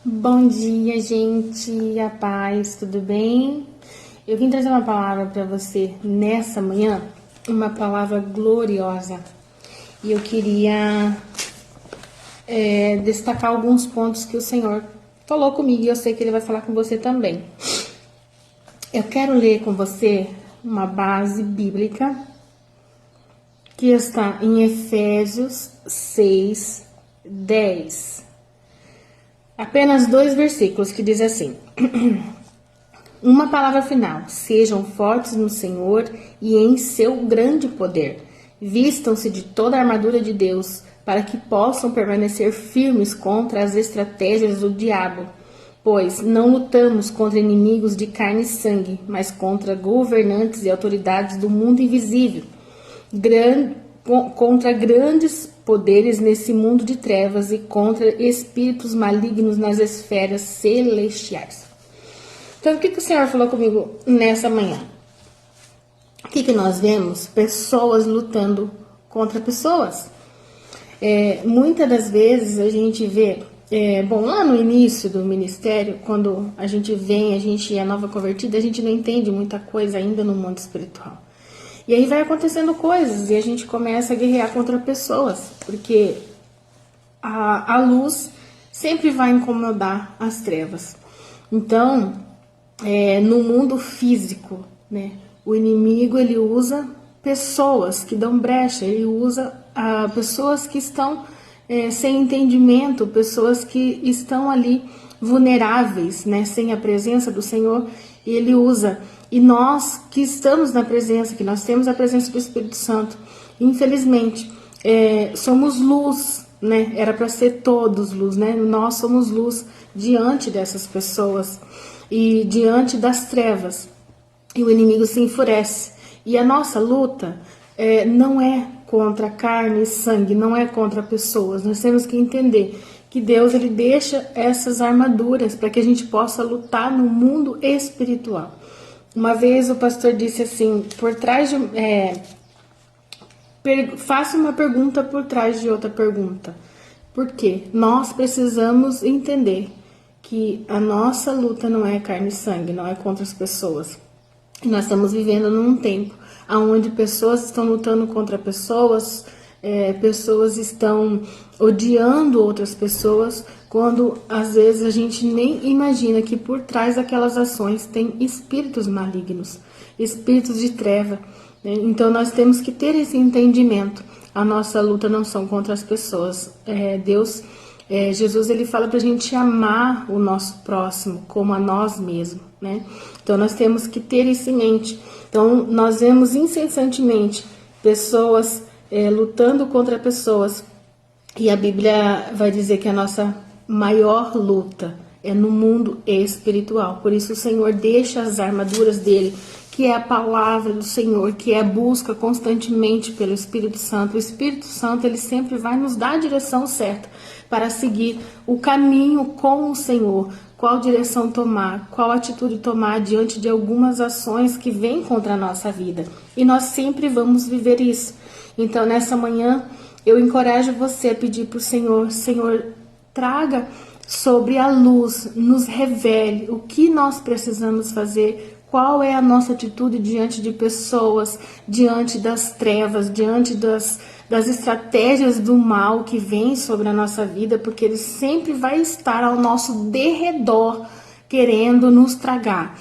Bom dia, gente, a paz, tudo bem? Eu vim trazer uma palavra para você nessa manhã, uma palavra gloriosa. E eu queria destacar alguns pontos que o Senhor falou comigo e eu sei que Ele vai falar com você também. Eu quero ler com você uma base bíblica que está em Efésios 6, 10. Apenas 2 versículos que diz assim: uma palavra final: sejam fortes no Senhor e em seu grande poder. Vistam-se de toda a armadura de Deus, para que possam permanecer firmes contra as estratégias do diabo. Pois não lutamos contra inimigos de carne e sangue, mas contra governantes e autoridades do mundo invisível, contra grandes poderes nesse mundo de trevas e contra espíritos malignos nas esferas celestiais. Então, o que o Senhor falou comigo nessa manhã? O que nós vemos? Pessoas lutando contra pessoas. Muitas das vezes a gente vê, lá no início do ministério, quando a gente é nova convertida, a gente não entende muita coisa ainda no mundo espiritual. E aí vai acontecendo coisas e a gente começa a guerrear contra pessoas, porque a luz sempre vai incomodar as trevas. Então, no mundo físico, né, o inimigo ele usa pessoas que dão brecha, ele usa pessoas que estão sem entendimento, pessoas que estão ali vulneráveis, né, sem a presença do Senhor, e ele usa. E nós que estamos na presença, que nós temos a presença do Espírito Santo, infelizmente, somos luz, né? Era para ser todos luz, né? Nós somos luz diante dessas pessoas e diante das trevas. E o inimigo se enfurece. E a nossa luta não é contra carne e sangue, não é contra pessoas. Nós temos que entender que Deus ele deixa essas armaduras para que a gente possa lutar no mundo espiritual. Uma vez o pastor disse assim, faça uma pergunta por trás de outra pergunta. Por quê? Nós precisamos entender que a nossa luta não é carne e sangue, não é contra as pessoas. Nós estamos vivendo num tempo onde pessoas estão lutando contra pessoas, pessoas estão odiando outras pessoas, quando às vezes a gente nem imagina que por trás daquelas ações tem espíritos malignos, espíritos de treva. Né? Então nós temos que ter esse entendimento. A nossa luta não são contra as pessoas. Jesus ele fala para a gente amar o nosso próximo como a nós mesmos, né? Então nós temos que ter isso em mente. Então nós vemos incessantemente pessoas lutando contra pessoas, e a Bíblia vai dizer que a nossa maior luta é no mundo espiritual. Por isso o Senhor deixa as armaduras dele, que é a palavra do Senhor, que é a busca constantemente pelo Espírito Santo. O Espírito Santo ele sempre vai nos dar a direção certa para seguir o caminho com o Senhor. Qual direção tomar, qual atitude tomar diante de algumas ações que vêm contra a nossa vida. E nós sempre vamos viver isso. Então, nessa manhã, eu encorajo você a pedir para o Senhor, Senhor, traga sobre a luz, nos revele o que nós precisamos fazer, qual é a nossa atitude diante de pessoas, diante das trevas, diante das estratégias do mal que vem sobre a nossa vida, porque ele sempre vai estar ao nosso derredor, querendo nos tragar.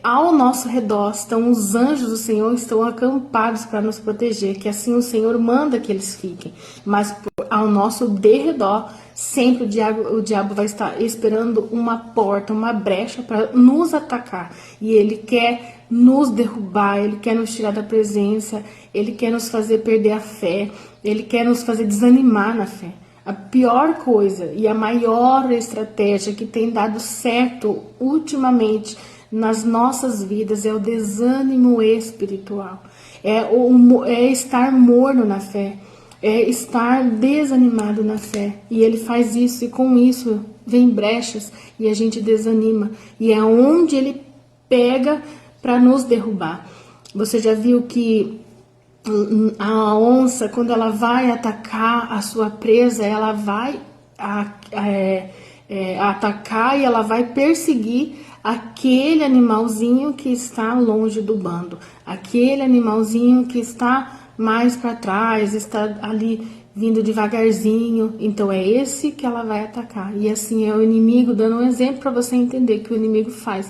Ao nosso redor estão os anjos do Senhor, estão acampados para nos proteger, que assim o Senhor manda que eles fiquem, mas ao nosso derredor sempre o diabo vai estar esperando uma porta, uma brecha para nos atacar, e ele quer nos derrubar, ele quer nos tirar da presença, ele quer nos fazer perder a fé, ele quer nos fazer desanimar na fé. A pior coisa e a maior estratégia que tem dado certo ultimamente nas nossas vidas é o desânimo espiritual, é estar morno na fé, é estar desanimado na fé. E ele faz isso, e com isso vem brechas e a gente desanima, e é onde ele pega para nos derrubar. Você já viu que a onça, quando ela vai atacar a sua presa, ela vai atacar e ela vai perseguir aquele animalzinho que está longe do bando, aquele animalzinho que está mais para trás, está ali vindo devagarzinho. Então é esse que ela vai atacar. E assim é o inimigo, dando um exemplo para você entender que o inimigo faz.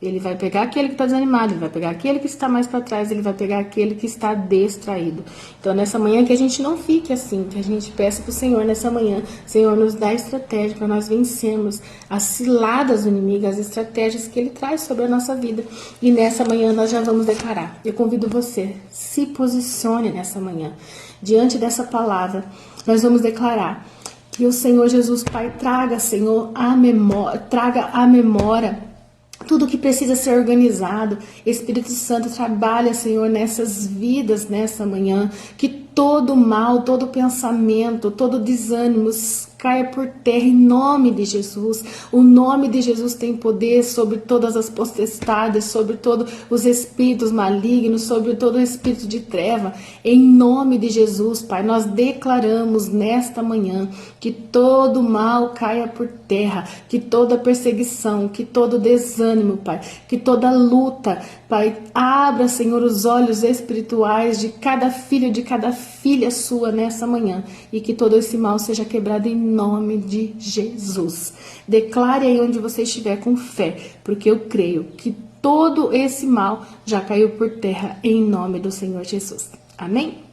Ele vai pegar aquele que está desanimado, ele vai pegar aquele que está mais para trás, ele vai pegar aquele que está distraído. Então, nessa manhã, que a gente não fique assim, que a gente peça para o Senhor nessa manhã, Senhor, nos dá estratégia para nós vencermos as ciladas do inimigo, as estratégias que ele traz sobre a nossa vida. E nessa manhã nós já vamos declarar. Eu convido você, se posicione nessa manhã. Diante dessa palavra, nós vamos declarar que o Senhor Jesus, Pai, traga, Senhor, traga a memória tudo que precisa ser organizado. Espírito Santo, trabalha, Senhor, nessas vidas nessa manhã, que todo mal, todo pensamento, todo desânimo caia por terra em nome de Jesus. O nome de Jesus tem poder sobre todas as potestades, sobre todos os espíritos malignos, sobre todo o espírito de treva. Em nome de Jesus, Pai, nós declaramos nesta manhã que todo mal caia por terra, que toda perseguição, que todo desânimo, Pai, que toda luta, Pai, abra, Senhor, os olhos espirituais de cada filho, de cada filha sua nessa manhã, e que todo esse mal seja quebrado em nome de Jesus. Declare aí onde você estiver com fé, porque eu creio que todo esse mal já caiu por terra em nome do Senhor Jesus. Amém?